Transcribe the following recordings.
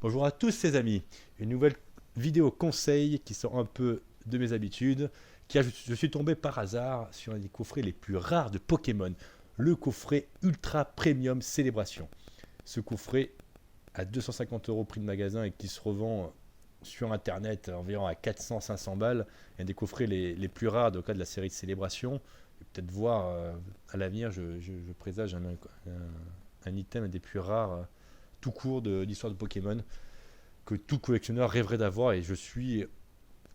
Bonjour à tous ces amis, une nouvelle vidéo conseil qui sort un peu de mes habitudes, car je suis tombé par hasard sur un des coffrets les plus rares de Pokémon, le coffret Ultra Premium Célébration. Ce coffret à 250 euros prix de magasin et qui se revend sur internet environ à 400-500 balles, est un des coffrets les plus rares dans le cas de la série de Célébration. Et peut-être voir à l'avenir, je présage un item des plus rares tout court de l'histoire de Pokémon que tout collectionneur rêverait d'avoir, et je suis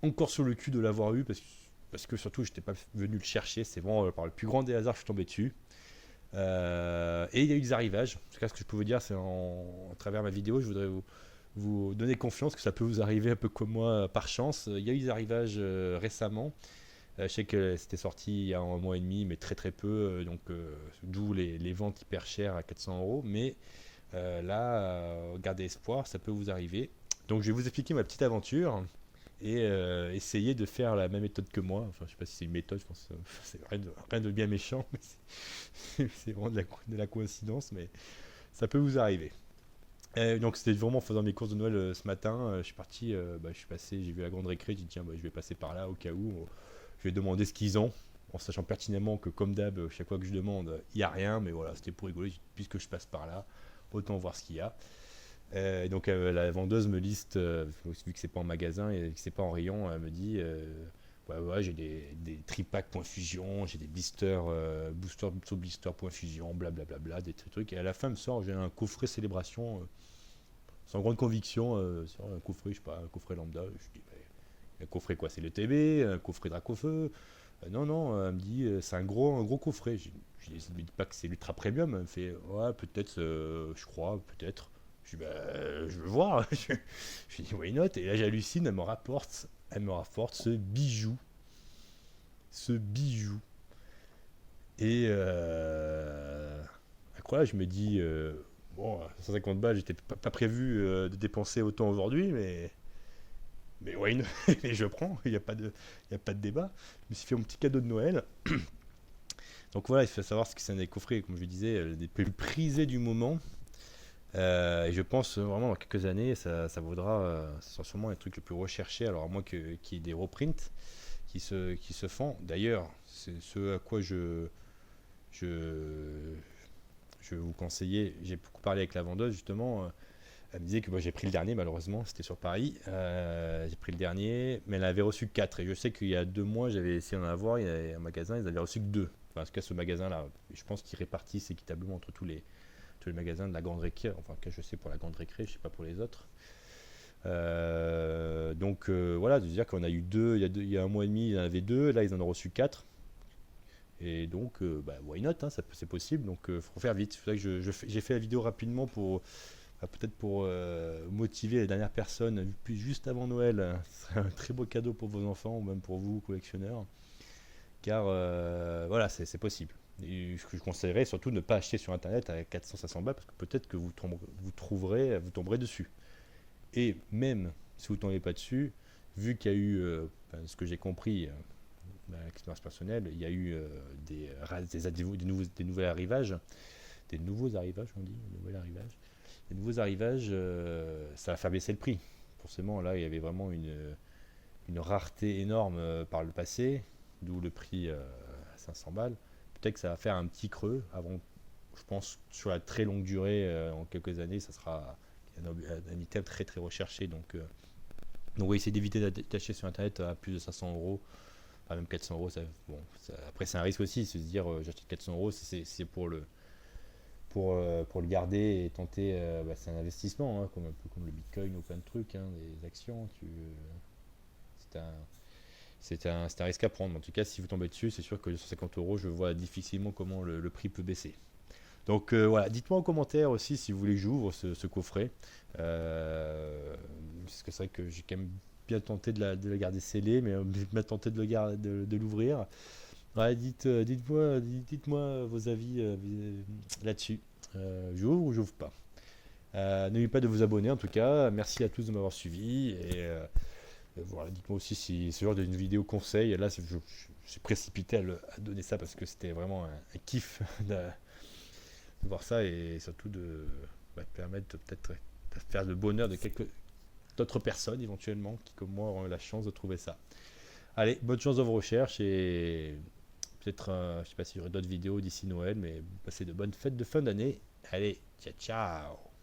encore sur le cul de l'avoir eu parce que surtout je n'étais pas venu le chercher, c'est vraiment par le plus grand des hasards que je suis tombé dessus. Et il y a eu des arrivages. En tout cas, ce que je peux vous dire, c'est à travers ma vidéo, je voudrais vous donner confiance que ça peut vous arriver un peu comme moi par chance. Il y a eu des arrivages récemment. Je sais que c'était sorti il y a un mois et demi, mais très très peu, donc d'où les ventes hyper chères à 400 euros. Mais là, gardez espoir, ça peut vous arriver. Donc je vais vous expliquer ma petite aventure et essayer de faire la même méthode que moi. Enfin, je sais pas si c'est une méthode, je pense que c'est rien de bien méchant, mais c'est vraiment de la coïncidence, mais ça peut vous arriver. Donc c'était vraiment en faisant mes courses de Noël ce matin, je suis parti, je suis passé, j'ai vu la grande récré, j'ai dit tiens, je vais passer par là au cas où, je vais demander ce qu'ils ont, en sachant pertinemment que comme d'hab, chaque fois que je demande, il n'y a rien, mais voilà, c'était pour rigoler, puisque je passe par là, autant voir ce qu'il y a. Donc la vendeuse me liste, vu que c'est pas en magasin et que c'est pas en rayon, elle me dit ouais, j'ai des tripacks point fusion, j'ai des blisters, booster sous blister point fusion, blablabla, des trucs. Et à la fin, elle me sort, j'ai un coffret célébration, sans grande conviction, sur un coffret, je sais pas, un coffret lambda. Je dis, un coffret quoi, c'est le TB, un coffret Dracofeu. Non, non, elle me dit, c'est un gros coffret. Je ne dis pas que c'est l'ultra premium. Elle me fait, ouais, peut-être, je crois, peut-être. Je dis, je veux voir. Je dis, why not? Et là, j'hallucine, elle me rapporte ce bijou. Ce bijou. Et incroyable, je me dis, bon, 150 balles, j'étais pas prévu de dépenser autant aujourd'hui, mais why not? Et je prends, il y a pas de débat. Je me suis fait mon petit cadeau de Noël. Donc voilà, il faut savoir ce que c'est un des coffrets, comme je disais, des plus prisés du moment. Et je pense vraiment dans quelques années, ça vaudra, ça sera sûrement les trucs les plus recherchés. Alors à moins qu'il y ait des reprints qui se font. D'ailleurs, c'est ce à quoi je, je vais vous conseiller. J'ai beaucoup parlé avec la vendeuse justement. Elle me disait que moi j'ai pris le dernier, malheureusement, c'était sur Paris. J'ai pris le dernier, mais elle avait reçu que 4. Et je sais qu'il y a 2 mois, j'avais essayé d'en avoir. Il y a un magasin, ils avaient reçu que 2. Enfin, en tout cas, ce magasin-là, je pense qu'ils répartissent équitablement entre tous les magasins de la Grande Récré. Enfin, en tout cas, je sais pour la Grande Récré, je sais pas pour les autres. Donc voilà, de dire qu'on a eu 2, il y a un mois et demi, il y en avait 2. Là, ils en ont reçu 4. Et donc, why not, hein, c'est possible. Donc, il faut faire vite. C'est pour ça que j'ai fait la vidéo rapidement pour peut-être pour motiver les dernières personnes, puis juste avant Noël. Ce serait un très beau cadeau pour vos enfants ou même pour vous, collectionneurs, car voilà, c'est possible. Et ce que je conseillerais, surtout ne pas acheter sur internet à 400-500 balles, parce que peut-être que vous tomberez dessus. Et même si vous ne tombez pas dessus, vu qu'il y a eu, ce que j'ai compris, l'expérience personnelle, il y a eu des nouveaux arrivages, on dit, des nouveaux arrivages, ça va faire baisser le prix. Forcément, là, il y avait vraiment une rareté énorme par le passé, d'où le prix à 500 balles. Peut-être que ça va faire un petit creux avant, je pense, sur la très longue durée, en quelques années, ça sera un item très très recherché. Donc oui, essayer d'éviter d'acheter sur internet à plus de 500 euros, enfin même 400 euros. Après, c'est un risque aussi, se dire j'achète 400 euros, c'est pour le garder et tenter. C'est un investissement, hein, un peu comme le bitcoin ou plein de trucs, hein, des actions. C'est un, c'est un risque à prendre. En tout cas, si vous tombez dessus, c'est sûr que 250 euros, je vois difficilement comment le prix peut baisser. Donc voilà, dites-moi en commentaire aussi si vous voulez que j'ouvre ce coffret. Parce que c'est vrai que j'ai quand même bien tenté de la garder scellée, mais m'a tenté de l'ouvrir. Ouais, dites-moi vos avis là-dessus. J'ouvre ou j'ouvre pas. N'oubliez pas de vous abonner en tout cas. Merci à tous de m'avoir suivi. Et voilà, dites-moi aussi si ce genre de vidéo conseil. Là, je suis précipité à donner ça parce que c'était vraiment un kiff de voir ça et surtout de permettre peut-être faire le bonheur de quelques d'autres personnes éventuellement qui comme moi auront eu la chance de trouver ça. Allez, bonne chance dans vos recherches et peut-être, je sais pas s'il y aurait d'autres vidéos d'ici Noël, mais passez de bonnes fêtes de fin d'année. Allez, ciao ciao.